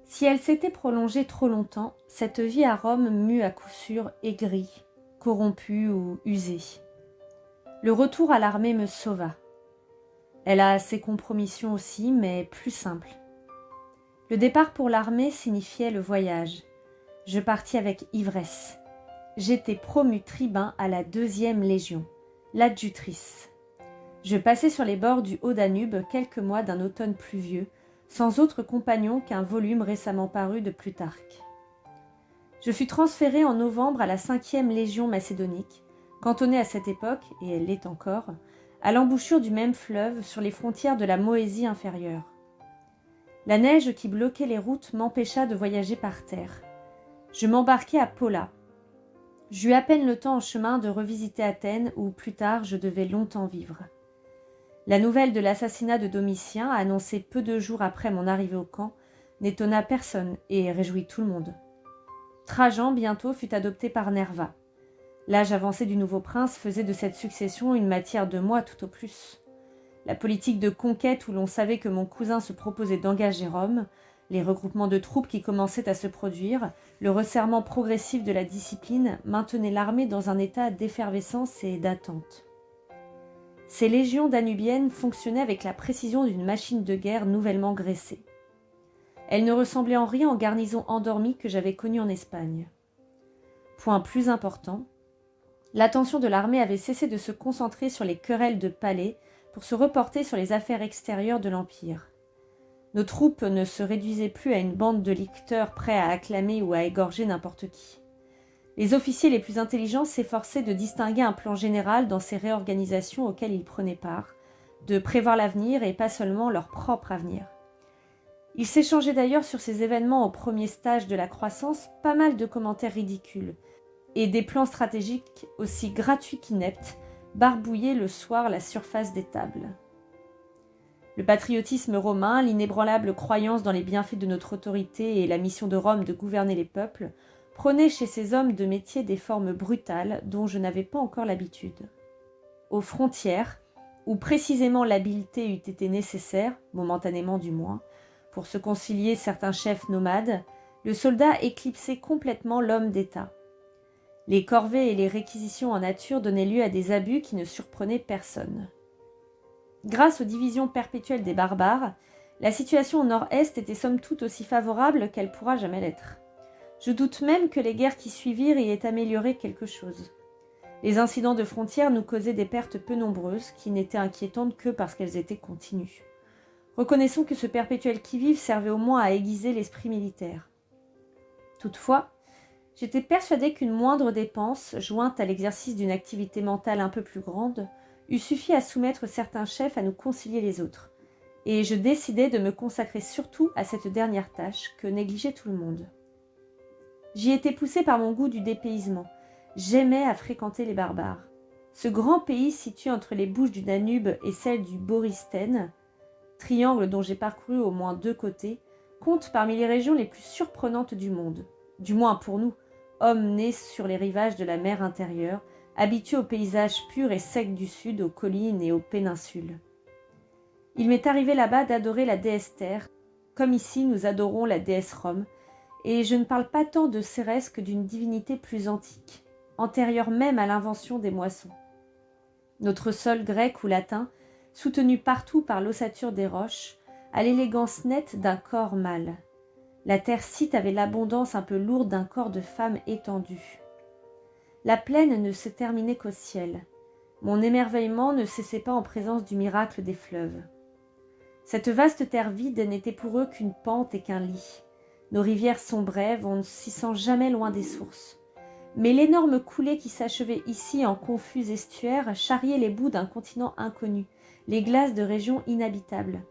Si elle s'était prolongée trop longtemps, cette vie à Rome m'eût à coup sûr aigrie, corrompue ou usée. Le retour à l'armée me sauva. Elle a ses compromissions aussi, mais plus simples. Le départ pour l'armée signifiait le voyage. Je partis avec ivresse. J'étais promue tribun à la 2e Légion, l'adjutrice. Je passai sur les bords du Haut-Danube quelques mois d'un automne pluvieux, sans autre compagnon qu'un volume récemment paru de Plutarque. Je fus transféré en novembre à la 5e Légion macédonique, cantonnée à cette époque, et elle l'est encore, à l'embouchure du même fleuve sur les frontières de la Moésie inférieure. La neige qui bloquait les routes m'empêcha de voyager par terre. Je m'embarquai à Paula. J'eus à peine le temps en chemin de revisiter Athènes où plus tard je devais longtemps vivre. La nouvelle de l'assassinat de Domitien, annoncée peu de jours après mon arrivée au camp, n'étonna personne et réjouit tout le monde. Trajan bientôt fut adopté par Nerva. L'âge avancé du nouveau prince faisait de cette succession une matière de moi tout au plus. La politique de conquête où l'on savait que mon cousin se proposait d'engager Rome, les regroupements de troupes qui commençaient à se produire, le resserrement progressif de la discipline maintenaient l'armée dans un état d'effervescence et d'attente. Ces légions danubiennes fonctionnaient avec la précision d'une machine de guerre nouvellement graissée. Elles ne ressemblaient en rien aux garnisons endormies que j'avais connues en Espagne. Point plus important, l'attention de l'armée avait cessé de se concentrer sur les querelles de palais pour se reporter sur les affaires extérieures de l'Empire. Nos troupes ne se réduisaient plus à une bande de licteurs prêts à acclamer ou à égorger n'importe qui. Les officiers les plus intelligents s'efforçaient de distinguer un plan général dans ces réorganisations auxquelles ils prenaient part, de prévoir l'avenir et pas seulement leur propre avenir. Ils s'échangeaient d'ailleurs sur ces événements au premier stage de la croissance pas mal de commentaires ridicules, et des plans stratégiques aussi gratuits qu'ineptes barbouillaient le soir la surface des tables. Le patriotisme romain, l'inébranlable croyance dans les bienfaits de notre autorité et la mission de Rome de gouverner les peuples, prenaient chez ces hommes de métier des formes brutales dont je n'avais pas encore l'habitude. Aux frontières, où précisément l'habileté eût été nécessaire, momentanément du moins, pour se concilier certains chefs nomades, le soldat éclipsait complètement l'homme d'État. Les corvées et les réquisitions en nature donnaient lieu à des abus qui ne surprenaient personne. Grâce aux divisions perpétuelles des barbares, la situation au nord-est était somme toute aussi favorable qu'elle pourra jamais l'être. Je doute même que les guerres qui suivirent y aient amélioré quelque chose. Les incidents de frontières nous causaient des pertes peu nombreuses, qui n'étaient inquiétantes que parce qu'elles étaient continues. Reconnaissons que ce perpétuel qui-vive servait au moins à aiguiser l'esprit militaire. Toutefois, j'étais persuadée qu'une moindre dépense, jointe à l'exercice d'une activité mentale un peu plus grande, eût suffi à soumettre certains chefs à nous concilier les autres, et je décidai de me consacrer surtout à cette dernière tâche que négligeait tout le monde. J'y étais poussée par mon goût du dépaysement. J'aimais à fréquenter les barbares. Ce grand pays situé entre les bouches du Danube et celles du Borysthène, triangle dont j'ai parcouru au moins 2 côtés, compte parmi les régions les plus surprenantes du monde, du moins pour nous, hommes nés sur les rivages de la mer intérieure, habitués aux paysages purs et secs du sud, aux collines et aux péninsules. Il m'est arrivé là-bas d'adorer la déesse Terre, comme ici nous adorons la déesse Rome, et je ne parle pas tant de Cérès que d'une divinité plus antique, antérieure même à l'invention des moissons. Notre sol grec ou latin, soutenu partout par l'ossature des roches, a l'élégance nette d'un corps mâle. La terre Scythe avait l'abondance un peu lourde d'un corps de femme étendu. La plaine ne se terminait qu'au ciel. Mon émerveillement ne cessait pas en présence du miracle des fleuves. Cette vaste terre vide n'était pour eux qu'une pente et qu'un lit. Nos rivières sont brèves, on ne s'y sent jamais loin des sources. Mais l'énorme coulée qui s'achevait ici en confus estuaires charriait les bouts d'un continent inconnu, les glaces de régions inhabitables.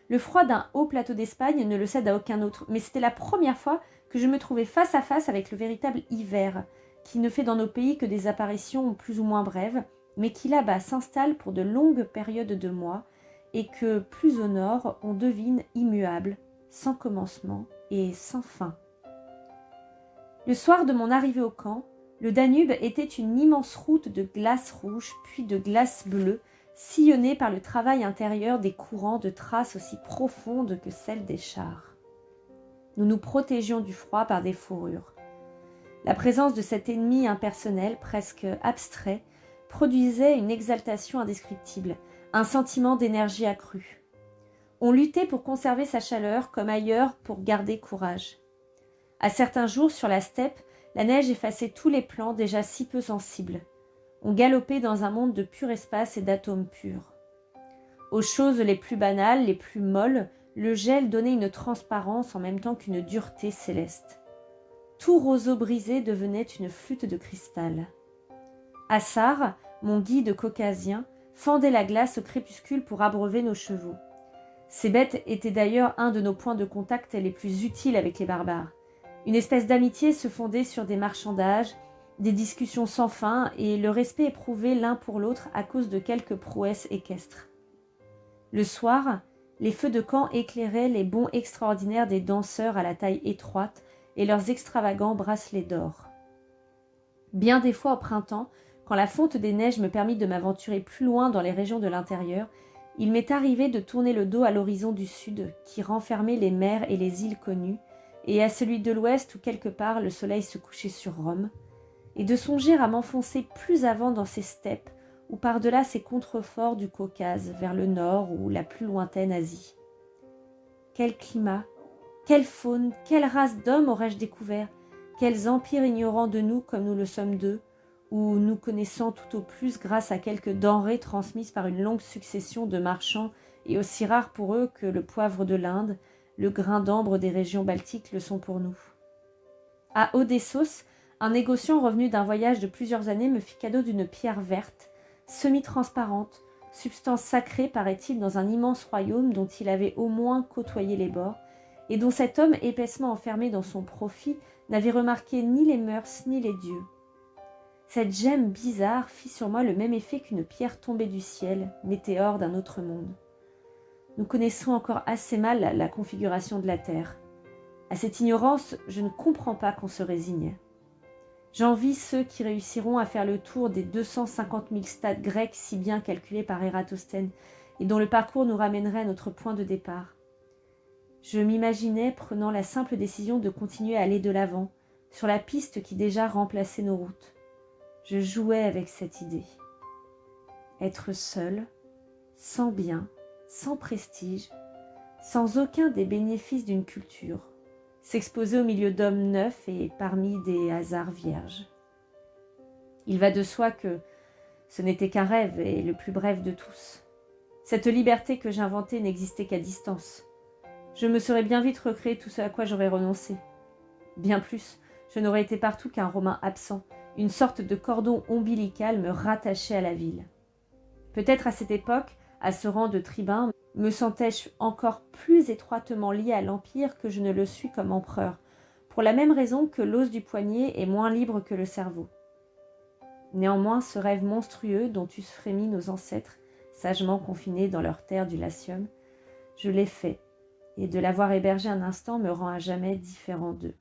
Le froid d'un haut plateau d'Espagne ne le cède à aucun autre, mais c'était la première fois que je me trouvais face à face avec le véritable hiver, qui ne fait dans nos pays que des apparitions plus ou moins brèves, mais qui là-bas s'installe pour de longues périodes de mois, et que, plus au nord, on devine immuable, sans commencement et sans fin. Le soir de mon arrivée au camp, le Danube était une immense route de glace rouge puis de glace bleue, sillonnée par le travail intérieur des courants de traces aussi profondes que celles des chars. Nous nous protégions du froid par des fourrures. La présence de cet ennemi impersonnel, presque abstrait, produisait une exaltation indescriptible, un sentiment d'énergie accrue. On luttait pour conserver sa chaleur comme ailleurs pour garder courage. À certains jours, sur la steppe, la neige effaçait tous les plans déjà si peu sensibles. On galopait dans un monde de pur espace et d'atomes purs. Aux choses les plus banales, les plus molles, le gel donnait une transparence en même temps qu'une dureté céleste. Tout roseau brisé devenait une flûte de cristal. Assar, mon guide caucasien, fendait la glace au crépuscule pour abreuver nos chevaux. Ces bêtes étaient d'ailleurs un de nos points de contact les plus utiles avec les barbares. Une espèce d'amitié se fondait sur des marchandages, des discussions sans fin et le respect éprouvé l'un pour l'autre à cause de quelques prouesses équestres. Le soir, les feux de camp éclairaient les bonds extraordinaires des danseurs à la taille étroite et leurs extravagants bracelets d'or. Bien des fois au printemps, quand la fonte des neiges me permit de m'aventurer plus loin dans les régions de l'intérieur, il m'est arrivé de tourner le dos à l'horizon du sud, qui renfermait les mers et les îles connues, et à celui de l'ouest où quelque part le soleil se couchait sur Rome, et de songer à m'enfoncer plus avant dans ces steppes, ou par-delà ces contreforts du Caucase, vers le nord ou la plus lointaine Asie. Quel climat, quelle faune, quelle race d'hommes aurais-je découvert, quels empires ignorants de nous comme nous le sommes d'eux, ou nous connaissant tout au plus grâce à quelques denrées transmises par une longue succession de marchands et aussi rares pour eux que le poivre de l'Inde, le grain d'ambre des régions baltiques le sont pour nous. À Odessos, un négociant revenu d'un voyage de plusieurs années me fit cadeau d'une pierre verte, semi-transparente, substance sacrée paraît-il dans un immense royaume dont il avait au moins côtoyé les bords, et dont cet homme épaissement enfermé dans son profit n'avait remarqué ni les mœurs ni les dieux. Cette gemme bizarre fit sur moi le même effet qu'une pierre tombée du ciel, météore d'un autre monde. Nous connaissons encore assez mal la configuration de la Terre. À cette ignorance, je ne comprends pas qu'on se résigne. J'envie ceux qui réussiront à faire le tour des 250 000 stades grecs si bien calculés par Ératosthène et dont le parcours nous ramènerait à notre point de départ. Je m'imaginais prenant la simple décision de continuer à aller de l'avant, sur la piste qui déjà remplaçait nos routes. Je jouais avec cette idée. Être seul, sans bien, sans prestige, sans aucun des bénéfices d'une culture, s'exposer au milieu d'hommes neufs et parmi des hasards vierges. Il va de soi que ce n'était qu'un rêve et le plus bref de tous. Cette liberté que j'inventais n'existait qu'à distance. Je me serais bien vite recréé tout ce à quoi j'aurais renoncé. Bien plus, je n'aurais été partout qu'un Romain absent, une sorte de cordon ombilical me rattachait à la ville. Peut-être à cette époque, à ce rang de tribun, me sentais-je encore plus étroitement lié à l'Empire que je ne le suis comme empereur, pour la même raison que l'os du poignet est moins libre que le cerveau. Néanmoins, ce rêve monstrueux dont eussent frémi nos ancêtres, sagement confinés dans leur terre du Latium, je l'ai fait, et de l'avoir hébergé un instant me rend à jamais différent d'eux.